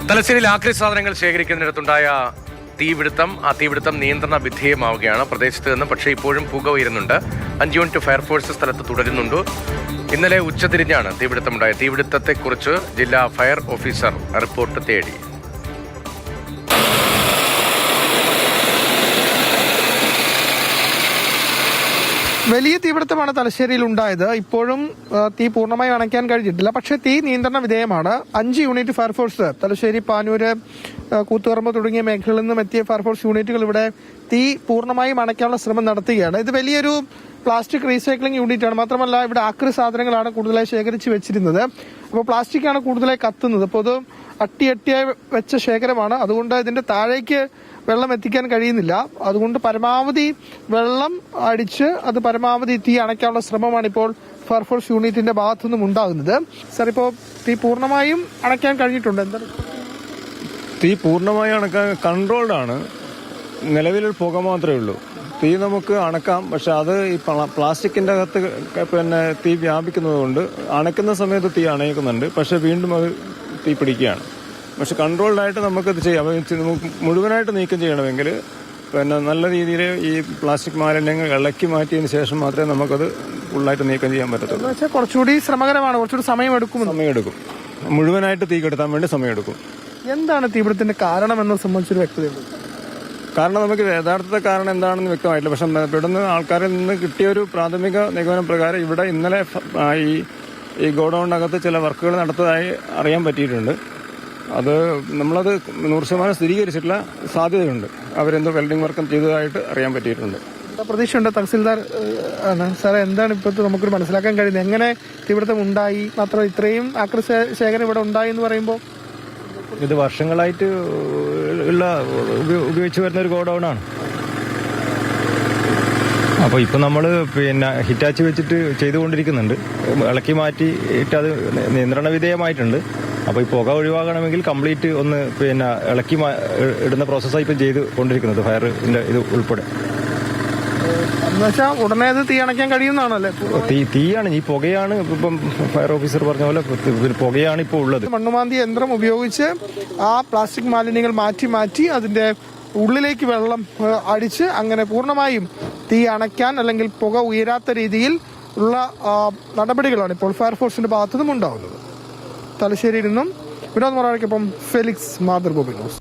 തലശ്ശേരിയിൽ ആക്രി സാധനങ്ങൾ ശേഖരിക്കുന്നിടത്തുണ്ടായ ആ തീപിടുത്തം നിയന്ത്രണ വിധേയമാവുകയാണ് പ്രദേശത്ത് നിന്ന്. പക്ഷേ ഇപ്പോഴും പുക ഉയരുന്നുണ്ട്. 5 യൂണിറ്റ് ഫയർഫോഴ്സ് സ്ഥലത്ത് തുടരുന്നുണ്ട്. ഇന്നലെ ഉച്ചതിരിഞ്ഞാണ് തീപിടുത്തമുണ്ടായത്. തീപിടുത്തത്തെക്കുറിച്ച് ജില്ലാ ഫയർ ഓഫീസർ റിപ്പോർട്ട് തേടി. വലിയ തീപിടുത്തമാണ് തലശ്ശേരിയിൽ ഉണ്ടായത്. ഇപ്പോഴും തീ പൂർണ്ണമായി അണയ്ക്കാൻ കഴിഞ്ഞിട്ടില്ല. പക്ഷേ തീ നിയന്ത്രണ വിധേയമാണ്. 5 യൂണിറ്റ് ഫയർഫോഴ്സ് തലശ്ശേരി, പാനൂര്, കൂത്തുപറമ്പ് തുടങ്ങിയ മേഖലകളിൽ നിന്നും എത്തിയ ഫയർഫോഴ്സ് യൂണിറ്റുകൾ ഇവിടെ തീ പൂർണ്ണമായും അണയ്ക്കാനുള്ള ശ്രമം നടത്തുകയാണ്. ഇത് വലിയൊരു പ്ലാസ്റ്റിക് റീസൈക്ലിംഗ് യൂണിറ്റ് ആണ്. മാത്രമല്ല ഇവിടെ ആക്രി സാധനങ്ങളാണ് കൂടുതലായി ശേഖരിച്ച് വെച്ചിരുന്നത്. അപ്പോൾ പ്ലാസ്റ്റിക്കാണ് കൂടുതലായി കത്തുന്നത്. അപ്പോൾ അത് അട്ടിയായി വെച്ച ശേഖരമാണ്. അതുകൊണ്ട് ഇതിന്റെ താഴേക്ക് വെള്ളം എത്തിക്കാൻ കഴിയുന്നില്ല. അതുകൊണ്ട് പരമാവധി വെള്ളം അടിച്ച് അത് പരമാവധി തീ അണയ്ക്കാനുള്ള ശ്രമമാണ് ഇപ്പോൾ ഫയർഫോഴ്സ് യൂണിറ്റിന്റെ ഭാഗത്തുനിന്നും ഉണ്ടാകുന്നത്. സാർ, ഇപ്പോൾ തീ പൂർണ്ണമായും അണയ്ക്കാൻ കഴിഞ്ഞിട്ടുണ്ട്. എന്താണ് തീ പൂർണ്ണമായി അണക്കാൻ കൺട്രോൾഡ് ആണ്. നിലവിലൊരു പുക മാത്രമേ ഉള്ളൂ. തീ നമുക്ക് അണക്കാം. പക്ഷെ അത് ഈ പ്ലാസ്റ്റിക്കിന്റെ അകത്ത് തീ വ്യാപിക്കുന്നത് കൊണ്ട് അണയ്ക്കുന്ന സമയത്ത് തീ അണയിക്കുന്നുണ്ട്. പക്ഷെ വീണ്ടും അത് തീ പിടിക്കുകയാണ്. പക്ഷെ കൺട്രോൾഡായിട്ട് നമുക്കത് ചെയ്യാം. മുഴുവനായിട്ട് നീക്കം ചെയ്യണമെങ്കിൽ നല്ല രീതിയിൽ ഈ പ്ലാസ്റ്റിക് മാലിന്യങ്ങൾ ഇളക്കി മാറ്റിയതിന് ശേഷം മാത്രമേ നമുക്കത് ഫുള്ളായിട്ട് നീക്കം ചെയ്യാൻ പറ്റത്തുള്ളൂ. കുറച്ചുകൂടി ശ്രമകരമാണ്, കുറച്ചുകൂടി സമയമെടുക്കും. മുഴുവനായിട്ട് തീ കെടുത്താൻ വേണ്ടി സമയമെടുക്കും. എന്താണ് തീപിടുത്തത്തിന്റെ കാരണം എന്നത് സംബന്ധിച്ചൊരു വ്യക്തതയുണ്ട്? കാരണം നമുക്ക് യഥാർത്ഥ കാരണം എന്താണെന്ന് വ്യക്തമായിട്ടില്ല. പക്ഷെ ഇവിടുന്ന് ആൾക്കാരിൽ നിന്ന് കിട്ടിയൊരു പ്രാഥമിക നിഗമനം പ്രകാരം ഇവിടെ ഇന്നലെ ഈ ഗോഡൌണിനകത്ത് ചില വർക്കുകൾ നടത്തതായി അറിയാൻ പറ്റിയിട്ടുണ്ട്. അത് നമ്മളത് 100% സ്ഥിരീകരിച്ചിട്ടുള്ള സാധ്യതയുണ്ട്. അവരെന്തോ വെൽഡിംഗ് വർക്കും ചെയ്തതായിട്ട് അറിയാൻ പറ്റിയിട്ടുണ്ട്. പ്രതീക്ഷയുണ്ട്. തഹസിൽദാർ ആണ് സാറേ, എന്താണ് ഇപ്പോഴത്തെ നമുക്കൊരു മനസ്സിലാക്കാൻ കഴിയുന്നത്? എങ്ങനെ തീപിടുത്തം ഉണ്ടായി? മാത്രം ഇത്രയും ആക്രി ശേഖരം ഇവിടെ ഉണ്ടായി എന്ന് പറയുമ്പോൾ ഇത് വർഷങ്ങളായിട്ട് ഉപയോഗിച്ച് വരുന്ന ഒരു ഗോഡൌൺ ആണ്. അപ്പോൾ ഇപ്പം നമ്മൾ ഹിറ്റാച്ച് വെച്ചിട്ട് ചെയ്തുകൊണ്ടിരിക്കുന്നുണ്ട്. ഇളക്കി മാറ്റിയിട്ട് അത് നിയന്ത്രണ വിധേയമായിട്ടുണ്ട്. അപ്പോൾ ഈ പുക ഒഴിവാകണമെങ്കിൽ കംപ്ലീറ്റ് ഒന്ന് ഇളക്കി ഇടുന്ന പ്രോസസ്സായി ഇപ്പം ചെയ്ത് കൊണ്ടിരിക്കുന്നത്, ഫയറിന്റെ ഇത് ഉൾപ്പെടെ. ഉടനെ അത് തീ അണയ്ക്കാൻ കഴിയുന്നതാണല്ലേ? തീയാണ്, ഈ പുകയാണ്. ഇപ്പം ഫയർ ഓഫീസർ പറഞ്ഞ പോലെ പുകയാണ് ഇപ്പോൾ ഉള്ളത്. മണ്ണുമാന്തി യന്ത്രം ഉപയോഗിച്ച് ആ പ്ലാസ്റ്റിക് മാലിന്യങ്ങൾ മാറ്റി അതിന്റെ ഉള്ളിലേക്ക് വെള്ളം അടിച്ച് അങ്ങനെ പൂർണ്ണമായും തീ അണയ്ക്കാൻ അല്ലെങ്കിൽ പുക ഉയരാത്ത രീതിയിൽ ഉള്ള നടപടികളാണ് ഇപ്പോൾ ഫയർഫോഴ്സിന്റെ ഭാഗത്തുനിന്നും ഉണ്ടാവുന്നത്. തലശ്ശേരിയിൽ നിന്നും വിനോദ് മൊറാഴയ്ക്കൊപ്പം ഫെലിക്സ്, മാതൃഭൂമി ന്യൂസ്.